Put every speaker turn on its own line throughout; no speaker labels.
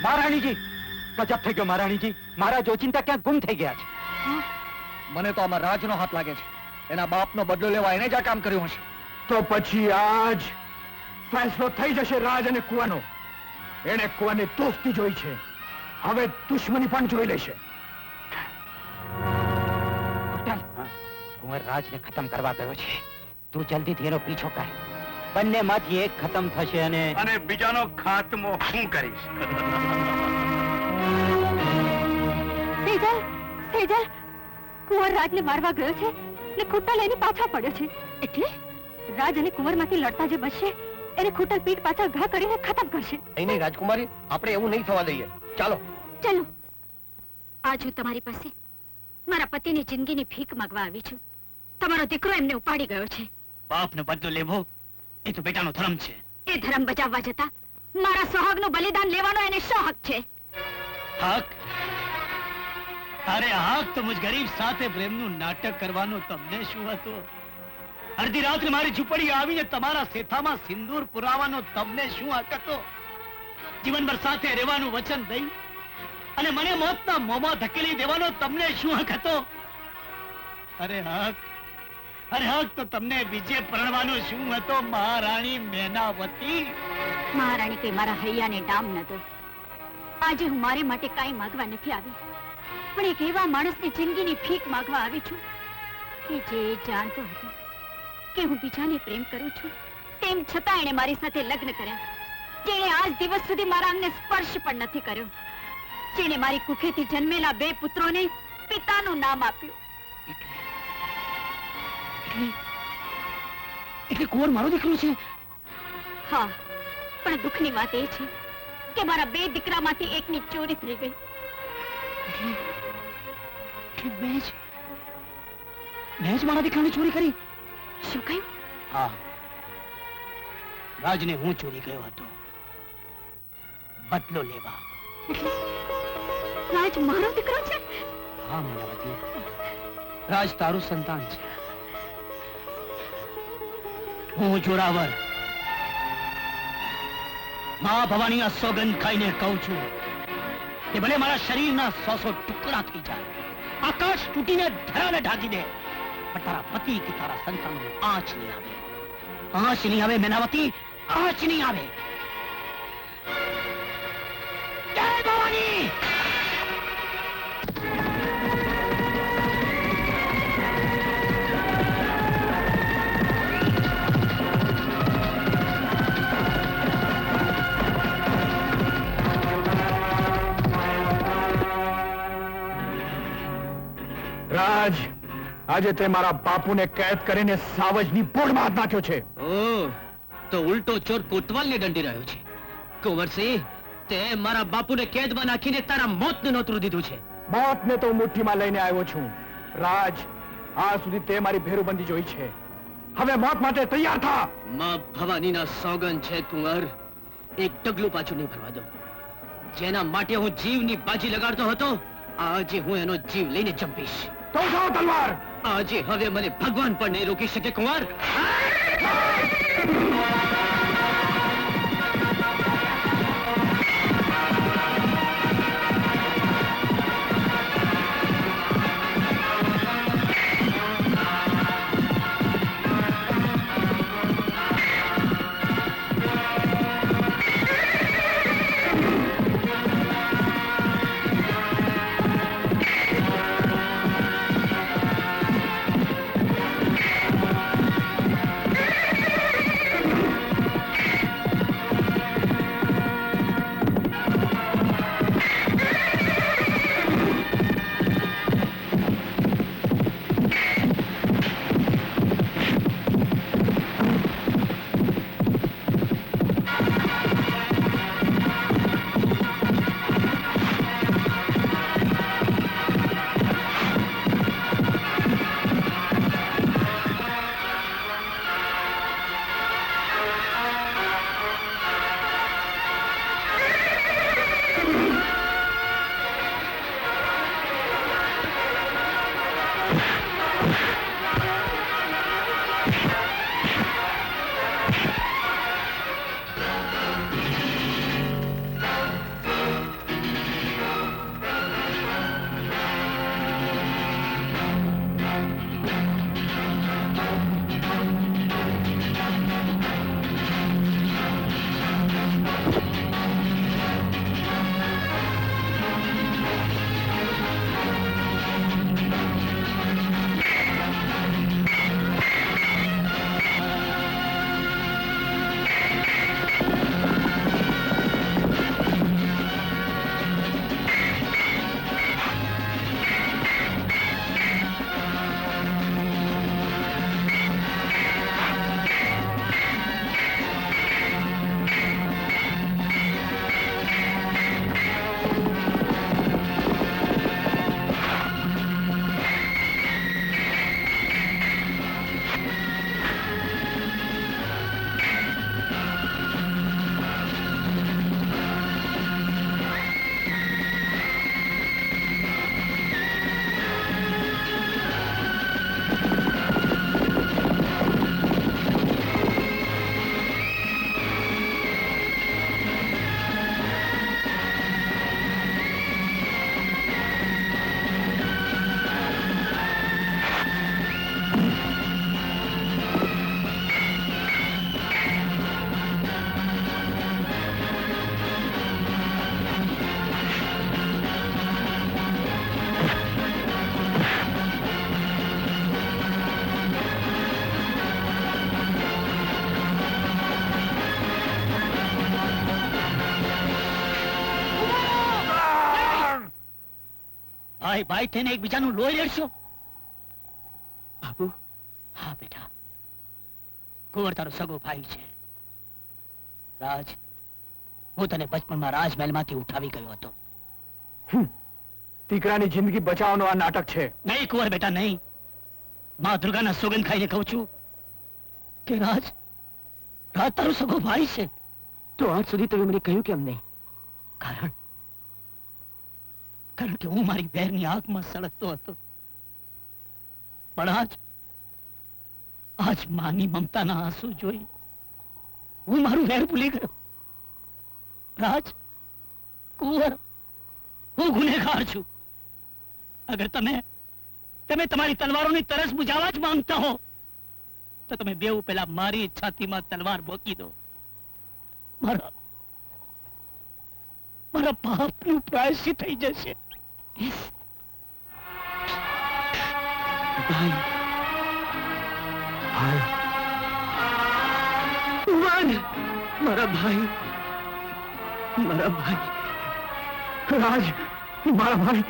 મહારાણીજી, ગજબ થઈ ગયો મહારાણીજી. મારા જોચિંતા ક્યાં ગુમ થઈ ગયા છે.
મને તો આમાં રાજનો હાથ લાગે છે. એના બાપનો બદલો લેવા એને જ આ કામ કર્યું હશે.
તો પછી આજ ફેસલો થઈ જશે રાજ અને કુવાનો. એને કુવાની દોસ્તી જોઈ છે, હવે દુશ્મની પણ જોઈ લેશે.
કુંવર રાજને ખતમ કરવા ગયો છે. તું જલ્દીથી એનો પીછો કર. બંનેમાંથી એક ખતમ થશે અને
બીજાનો ખાત્મો હું કરીશ.
સેજલ, સેજલ, કુંવર રાજને મારવા ગયો છે ને ખુટ્ટા લઈને પાછા પડ્યો છે. એટલે રાજ અને કુંવરમાંથી લડતા જે બચશે એને ખુટ્ટલ પીઠ પાછળ ઘા કરીને ખતમ કરશે.
નહીં રાજકુમારી, આપણે એવું નહીં થવા દઈએ. ચાલો
ચલો. આજ હું તમારી પાસે મારા પતિની જિંદગીની ભીખ માંગવા આવી છું. તમારો દીકરો એમને ઉપાડી ગયો છે.
બાપનો બદલો લેવો એ તો બેટાનો ધર્મ છે.
એ ધર્મ બચાવવા જતા મારા સોહાગનું બલિદાન લેવાનો એને શો હક છે?
હક? અરે હક તો મુજ ગરીબ સાથે પ્રેમનું નાટક કરવાનો તમને શું હતું? અડધી રાત્રે મારી ઝૂંપડી આવીને તમારા સેથામાં સિંદૂર પુરાવાનો તમને શું હક હતો? જીવનભર સાથે રહેવાનું વચન દઈ અને મને મોતના મોંમાં ધકેલી દેવાનો તમને શું હક હતો? અરે હક તો તમને બીજે પરણવાનો શું હતો મહારાણી મેનાવતી?
મહારાણી કે મારા હૈયાને ડામ નતો. આજે હું મારે માટે કાંઈ માંગવા નથી આવી, પણ એક એવા માણસની જિંદગીની ભીખ માંગવા આવી છું કે જે જાણતો હતો કે હું બીજાને પ્રેમ કરું છું, તેમ છતાં એણે મારી સાથે લગ્ન કર્યા. જેણે આજ દિવસ સુધી મારા અંગને સ્પર્શ પણ નથી કર્યો. જેણે મારી કુખેથી જન્મેલા 2 પુત્રોને પિતાનું નામ આપ્યું.
એટલે કુંવર મારો દીકરો છે?
હા, પણ દુઃખની વાત એ છે કે મારા 2 દીકરામાંથી એકની ચોરી થઈ ગઈ.
મેં જ મારા દીકરાની ચોરી કરી?
શું કહ્યું?
હા, રાજને હું ચોરી ગયો હતો બદલો લેવા.
રાજ મારો દીકરો છે?
હા મેનાવતી, રાજ તારું સંતાન છે. હું જોરાવર મા ભવાનીના સોગંદ ખાઈને કહું છું કે ભલે મારા શરીરના 100 ટુકડા થઈ જાય, આકાશ તૂટીને ધરાને ઢાંકી દે, પણ તારા પતિ કે તારા સંતાનને આંચ નહીં આવે. આંચ નહીં આવે મેનાવતી, આંચ નહીં આવે. જય ભવાની!
રાજ, આજે તે મારા બાપુને કેદ કરીને સાવજની પોળમાં હાથ નાખ્યો છે.
તો ઉલટો ચોર કોતવાલને દંડી રહ્યો છે. કુંવરસિંહ, તે મારા બાપુને કેદમાં નાખીને તારા મોતને નોતરું દીધું છે.
મોતને તો મુઠ્ઠીમાં લઈને આવ્યો છું. રાજ, આ સુધી તે મારી ભેરુબંધી જોઈ છે, હવે મોત માટે તૈયાર થા.
માં ભવાનીના સોગંદ છે કુંવર, એક ડગલું પાછું નહીં ભરવા દો. જેના માટે હું જીવની બાજી લગાડતો હતો, આજે હું એનો જીવ લઈને ચંપીશ.
તો જાઓ તલવાર.
આજે હવે મને ભગવાન પણ નહીં રોકી શકે કુંવર. ભાઈ ભાઈ થઈને એકબીજાનું લોહી લેડશો? બાબુ, હા બેટા, કુંવર તારો સગો ભાઈ છે. રાજ, હું તને બચપણમાં રાજમહેલમાંથી ઉઠાવી ગયો હતો.
દીકરાની જિંદગી બચાવવાનો આ નાટક છે.
નહીં કુંવર બેટા, નહીં. માં દુર્ગાના સોગંદ ખાઈને કહું છું કે રાજ તારો સગો ભાઈ છે.
તો આજ સુધી તમે મને કહ્યું કેમ નહીં?
કારણ કે હું મારી બહેરની આંખમાં સળગતો હતો. પણ આજ માની મમતાના આંસુ જોઈ હું મારું વેર ભૂલી ગયો. રાજ, કુંવર, હું ગુનેગાર છું. અગર તમે તમારી તલવારોની તરસ બુજાવવા જ માંગતા હો તો તમે બેઉ પેલા મારી છાતીમાં તલવાર ભોકી દો. મારા પાપનું પ્રાયશ્ચિત થઈ જશે.
ભાઈ
મારા ભાઈ,
રાજ, મારા ભાઈ.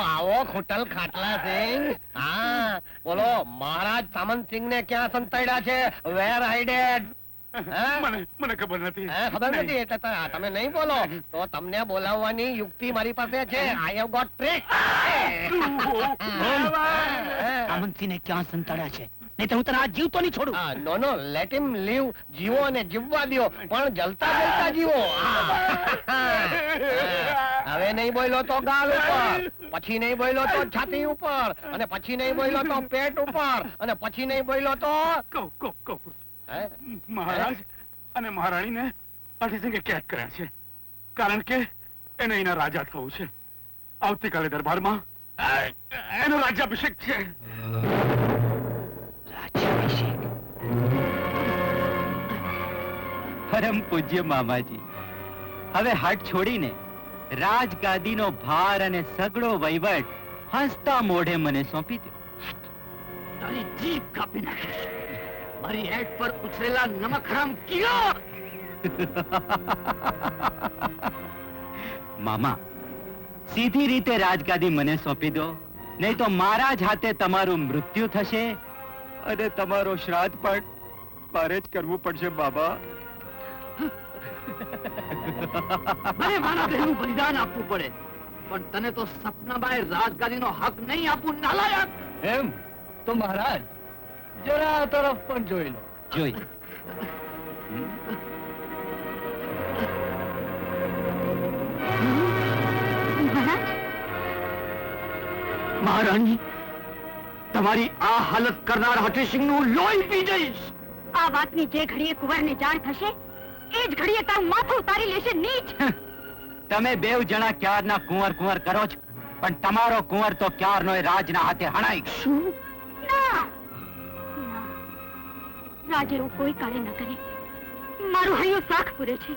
આવો ખોટલ ખાટલા સિંહ. હા બોલો, મહારાજ સામંતસિંહ ને ક્યાં સંતાડ્યા છે? વેર હાઇડેડ?
મને ખબર નથી.
ખબર નથી એટલે તમે નહીં બોલો તો તમને બોલાવવાની યુક્તિ મારી પાસે છે. I have got trick.
સામંતસિંહને ક્યાં સંતાડ્યા છે? નહીં તો હું તને આ જીવતો નહીં છોડું.
નો લેટ હિમ લીવ. જીવો અને જીવવા દો, પણ જલતા જલતા જીવો. હવે નહીં બોલ્યો તો ગાલ ઉપર, પછી નહીં બોલ્યો તો છાતી ઉપર, અને પછી નહીં બોલ્યો તો પેટ ઉપર, અને પછી નહીં બોલ્યો તો
મહારાજ અને મહારાણીને હઠીસિંહે કેદ કર્યા છે. કારણ કે એને એના રાજા થવું છે. આવતીકાલે દરબારમાં એનો રાજ્યાભિષેક છે.
પરમ પૂજ્ય મામાજી, હવે હટ છોડીને રાજગાદીનો ભાર અને સગળો વહીવટ હસતા મોઢે મને સોંપી દો.
તારી જીભ કાપી નાખીશ. મારી હેડ પર ઉછરેલા નમકહરામ કીડો.
મામા, સીધી રીતે રાજગાદી મને સોંપી દો, નહીં તો મારા જ હાથે તમારું મૃત્યુ થશે અને તમારો શ્રાદ્ધ પણ મારે જ કરવું પડશે બાબા.
મને મારા બહેનનું બલિદાન આપવું પડે, પણ તને તો સપનામાં રાજગાદીનો હક નહીં આપું, નાલાયક.
એમ તો મહારાજ જરા આ તરફ પણ જોઈ લો.
જોઈ
મહારાણી, તમારી આ હાલત કરનાર હઠીસિંહનું લોહી પી જઈશ.
આ વાતની જે ઘડીએ કુંવરને જાણ થશે એ જ ઘડીએ તારું માથું ઉતારી લેશે નીચ.
તમે બેવ જણા ક્યારના કુંવર કુંવર કરો છો, પણ તમારો કુંવર તો ક્યારનો રાજના હાથે હણાઈ ગયો.
ના, રાજ એવું કોઈ કાળે ન કરે. મારું હૈયું સાખ પૂરે છે.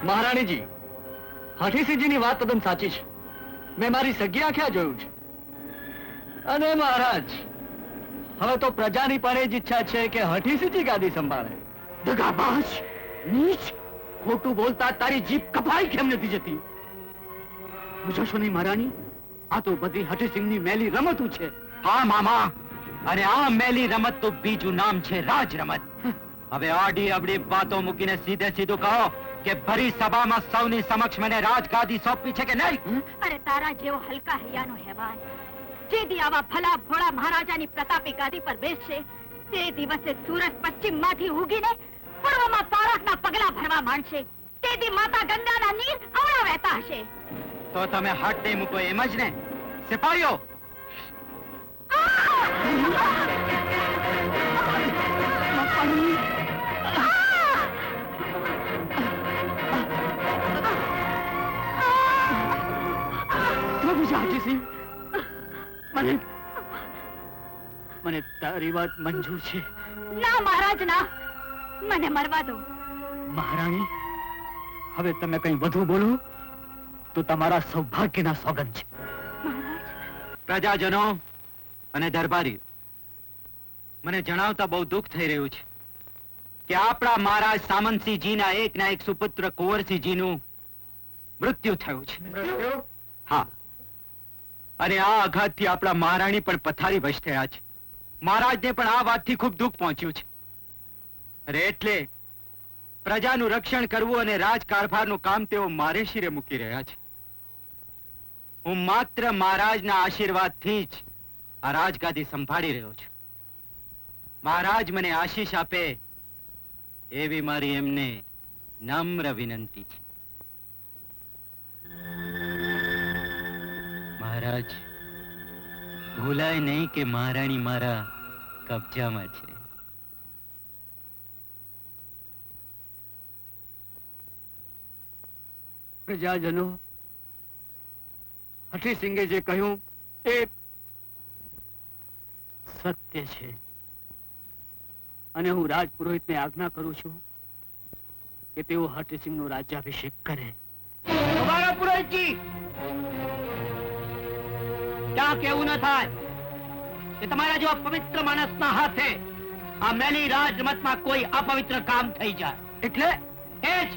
મહારાણીજી, હઠીસિંહજીની વાત તદ્દન સાચી છે. મેં મારી સગી આંખે આ જોયું છે. અને મહારાજ, હવે તો પ્રજાની પણ એ જ ઈચ્છા છે કે હઠીસિંહજી ગાદી સંભાળે.
દગાબાજ, નીચ, ખોટું બોલતા તારી જીભ કપાઈ કેમ નથી જતી? પૂછશો નહીં મહારાણી, આ તો બધી હઠીસિંહની મેલી રમતું છે.
હા મામા, અને આ મેલી રમત તો બીજું નામ છે રાજ રમત. હવે આડી અવડી વાતો મૂકીને સીધે સીધું કહો કે ભરી સભામાં સૌની સમક્ષ મને રાજગાદી સોંપી છે કે નહીં?
અરે તારા જેવો હલકા હૈયાનો હેવાન જે દી આવા ભલા ભોળા મહારાજાની પ્રતાપી ગાદી પર બેસશે તે દિવસે સૂરજ પશ્ચિમમાંથી ઉગીને પૂર્વમાં તારકના પગલા ભરવા માંડશે. તે દી માતા ગંગાના નીર અવળા વહેતા હશે.
તો તમે હાથ નહીં મૂકો એમ જ ને? સિપાહીઓ,
તારી વાત મંજૂર છે.
ના મહારાજ ના, મને મરવા દો.
મહારાણી, હવે તમે કંઈ વધુ બોલો તો તમારા સૌભાગ્યના સોગંદ છે.
પ્રજાજનો અને દરબારી, મને જણાવતા બહુ દુઃખ થઈ રહ્યું છે કે આપણા મહારાજ સામંતસિંહજીના એકના એક સુપુત્ર કુંવરસિંહજીનું મૃત્યુ થયું છે. હા, અને આ આઘાતથી આપણા મહારાણી પણ પથારી વશ થયા છે. મહારાજને પણ આ વાતથી ખૂબ દુઃખ પહોંચ્યું છે. અરે એટલે પ્રજાનું રક્ષણ કરવું અને રાજકારભારનું કામ તેઓ મારે શિરે મૂકી રહ્યા છે. હું માત્ર મહારાજના આશીર્વાદથી જ આ રાજગાદી સંભાળી રહ્યો છું. મહારાજ મને આશીષ આપે એવી મારી એમને નમ્ર વિનંતી છે. મહારાજ, ભૂલાય નહીં કે મહારાણી મારા કબજામાં છે.
પ્રજાજનો, હઠીસિંગે જે કહ્યું એ સત્ય છે, અને હું રાજપુરોહિતને આજ્ઞા કરું છું કે તેઓ હઠીસિંહનો રાજ્યાભિષેક કરે.
તમારા પુરોહિતજી, ત્યાં કેવું ન થાય કે તમારા જેવા પવિત્ર માણસના હાથે આ મેલી રાજરમતમાં કોઈ અપવિત્ર કામ થઈ જાય. એટલે એ જ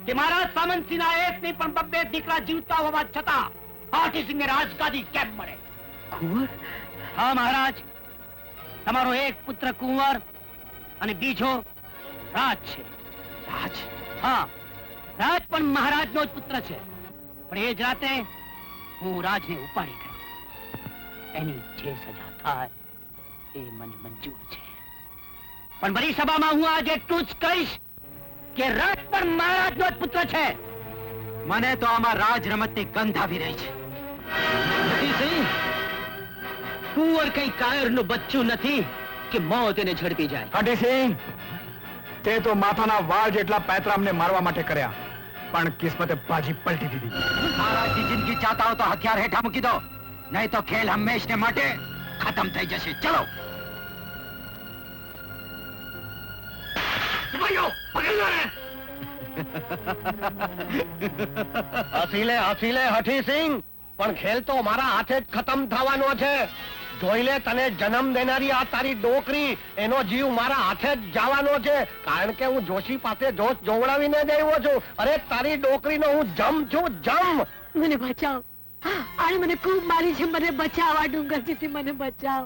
કે મારા સામંતસિંહના એક નહીં પણ બબ્બે દીકરા જીવતા હોવા છતાં હઠીસિંહને રાજગાદી કેમ મળે?
કુંવર?
હા મહારાજ, તમારો એક પુત્ર કુંવર અને બીજો રાજ છે. રાજ? હા, રાજ પણ મહારાજનો જ પુત્ર છે. પણ એ જ રાતે હું રાજને ઉપાડી ગયો. એની જે સજા થાય એ મને મંજૂર છે. પણ બધી સભામાં હું આજે એટલું જ કહીશ કે રાજ પણ મહારાજનો જ પુત્ર છે.
મને તો આમાં રાજ રમતની ગંધ આવી રહી છે.
કુંવર કઈ કાયરનું બચ્ચું નથી કે મોત એને ઝડપી જાય.
હઠીસિંહ, તે તો માથાના વાળ જેટલા પેતરા અમને મારવા માટે કર્યા, પણ કિસ્મતે બાજી પલટી દીધી.
મહારાજની જિંદગી ચાહતા હો તો હથિયાર હેઠા મૂકી દો, નહીં તો ખેલ હંમેશને માટે ખતમ થઈ જશે. ચલો.
હસી લે હઠીસિંહ, પણ ખેલ તો મારા હાથે જ ખતમ થવાનો છે. જોઈ લે, તને જન્મ દેનારી આ તારી ડોકરી, એનો જીવ મારા હાથે જ જવાનો છે. કારણ કે હું જોશી પાસે જોશ જોવડાવીને જ આવ્યો છું. અરે તારી ડોકરીનો હું જમ છું, જમ.
મને બચાવ, આને મને ખૂબ મારી છે. મને બચાવ, આ ડુંગરજીથી મને બચાવ.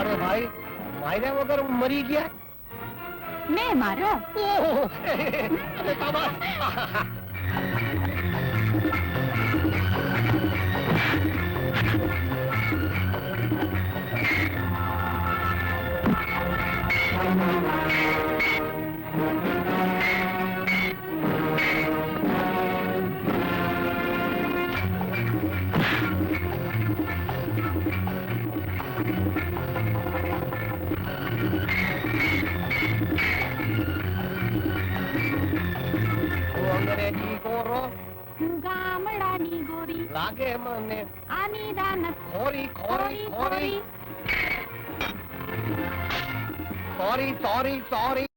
અરે ભાઈ, માર્યા વગર મરી ગયા?
મેં મારો?
ઓહો, અરે શાબાશ. અંગ્રેજી ગોરો,
ગામડાની ગોરી,
લાગે મને
આની દાનત
ખોરી ખોરી ખોરી. Sorry sorry sorry.